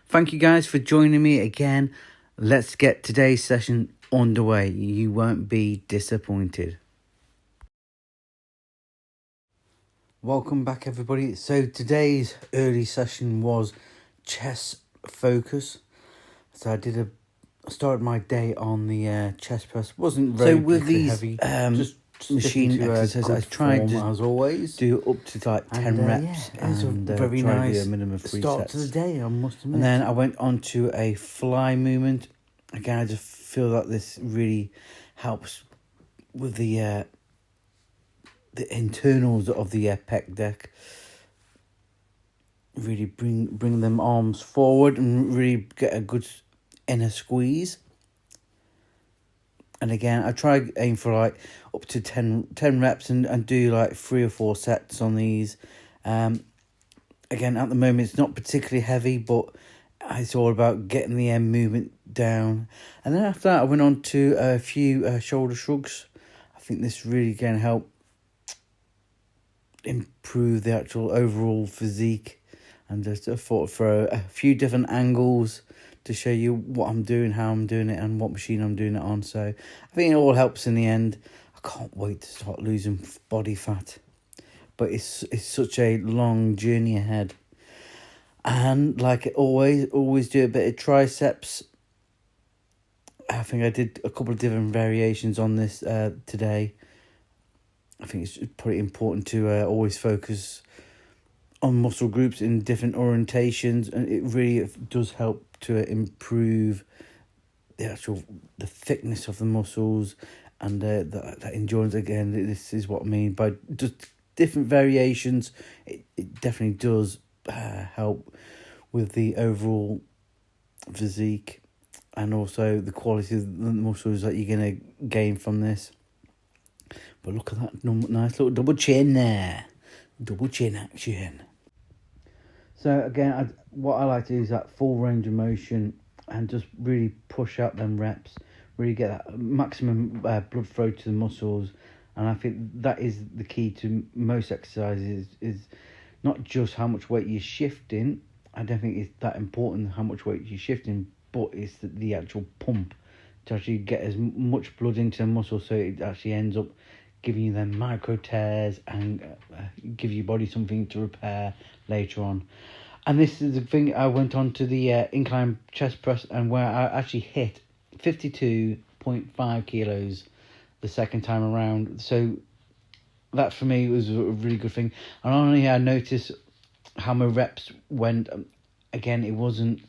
Thank you guys for joining me again. Let's get today's session underway. You won't be disappointed. Welcome back, everybody. So today's early session was chest focus. So I started my day on the chest press. Wasn't very with these heavy. Just machine exercises. I tried to as always do up to like 10 reps. it was and a very try to nice do a minimum of 3 start sets. to the day, I must admit. And then I went on to a fly movement. Again, I just feel that this really helps with the internals of the pec deck. Really bring them arms forward and really get a good inner squeeze. And again, I try aim for like up to 10 reps and do like 3 or 4 sets on these. Again, at the moment, it's not particularly heavy, but it's all about getting the end movement down. And then after that, I went on to a few shoulder shrugs. I think this really can help improve the actual overall physique. And just thought for a few different angles to show you what I'm doing, how I'm doing it, and what machine I'm doing it on. So I think it all helps in the end. I can't wait to start losing body fat. But it's such a long journey ahead. And like always do a bit of triceps. I think I did a couple of different variations on this today. I think it's pretty important to always focus on muscle groups in different orientations, and it really does help to improve the thickness of the muscles and that endurance. Again, this is what I mean by just different variations. It definitely does help with the overall physique and also the quality of the muscles that you're going to gain from this. But look at that nice little double chin there. Double chin action. So again, what I like to do is that full range of motion and just really push out them reps, really get that maximum blood flow to the muscles. And I think that is the key to most exercises, is not just how much weight you're shifting. I don't think it's that important how much weight you're shifting, but it's the actual pump to actually get as much blood into the muscle, so it actually ends up giving you them micro tears and give your body something to repair later on. And this is the thing, I went on to the incline chest press, and where I actually hit 52.5 kilos the second time around. So that for me was a really good thing. And not only I noticed how my reps went, again, it wasn't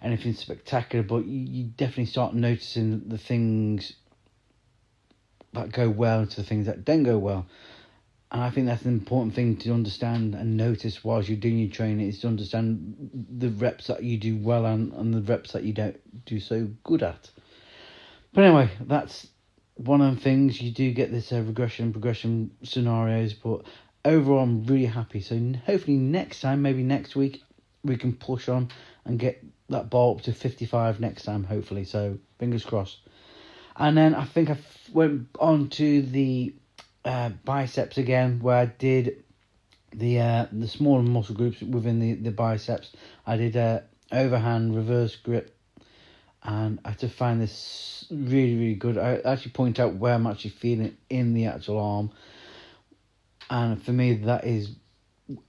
anything spectacular, but you definitely start noticing the things that go well to the things that don't go well. And I think that's an important thing to understand and notice whilst you're doing your training, is to understand the reps that you do well and the reps that you don't do so good at. But anyway, that's one of the things. You do get this regression and progression scenarios, but overall I'm really happy. So hopefully next time, maybe next week, we can push on and get that bar up to 55 next time, hopefully. So fingers crossed. And then I think I went on to the biceps again, where I did the smaller muscle groups within the biceps. I did overhand reverse grip, and I just find this really good. I actually point out where I'm actually feeling it in the actual arm, and for me that is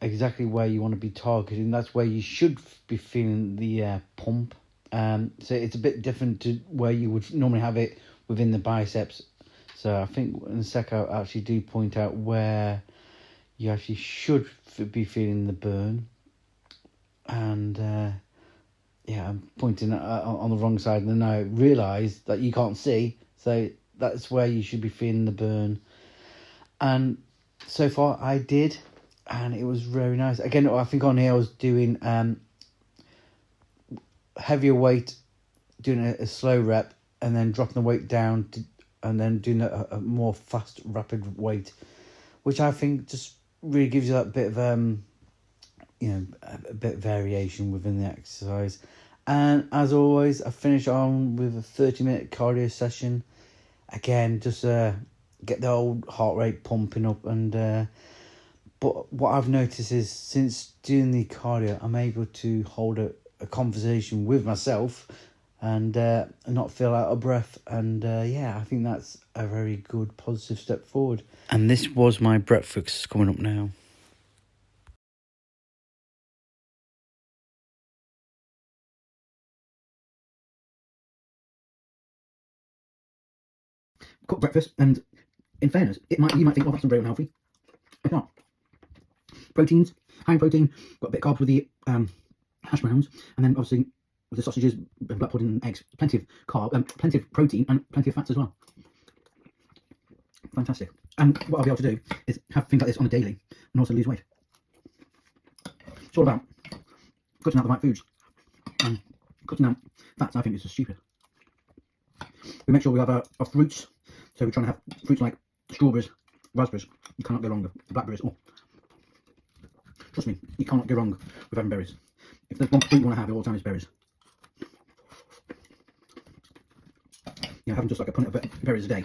exactly where you want to be targeting. That's where you should be feeling the pump. So it's a bit different to where you would normally have it within the biceps. So I think in a sec I'll actually do point out where you actually should be feeling the burn. And I'm pointing on the wrong side, and then I realise that you can't see. So that's where you should be feeling the burn. And so far I did, and it was very nice. Again, I think on here I was doing heavier weight, doing a slow rep, and then dropping the weight down and then doing a more fast, rapid weight, which I think just really gives you that bit of a bit of variation within the exercise. And as always, I finish on with a 30-minute cardio session. Again, just get the old heart rate pumping up. And but what I've noticed is, since doing the cardio, I'm able to hold a conversation with myself and not feel out of breath. And yeah, I think that's a very good positive step forward. And this was my breakfast coming up now. Cooked breakfast, and in fairness, you might think, oh, that's not very unhealthy. It's not. Proteins, high in protein, got a bit of carbs with the hash browns, and then obviously with the sausages, black pudding, and eggs, plenty of plenty of protein, and plenty of fats as well. Fantastic. And what I'll be able to do is have things like this on a daily, and also lose weight. It's all about cutting out the right foods, and cutting out fats. I think is just stupid. We make sure we have our fruits, so we're trying to have fruits like strawberries, raspberries. You cannot go wrong with blackberries. Or trust me, you cannot go wrong with having berries. If there's one fruit you want to have all the time, it's berries. Having just like a pint of berries a day.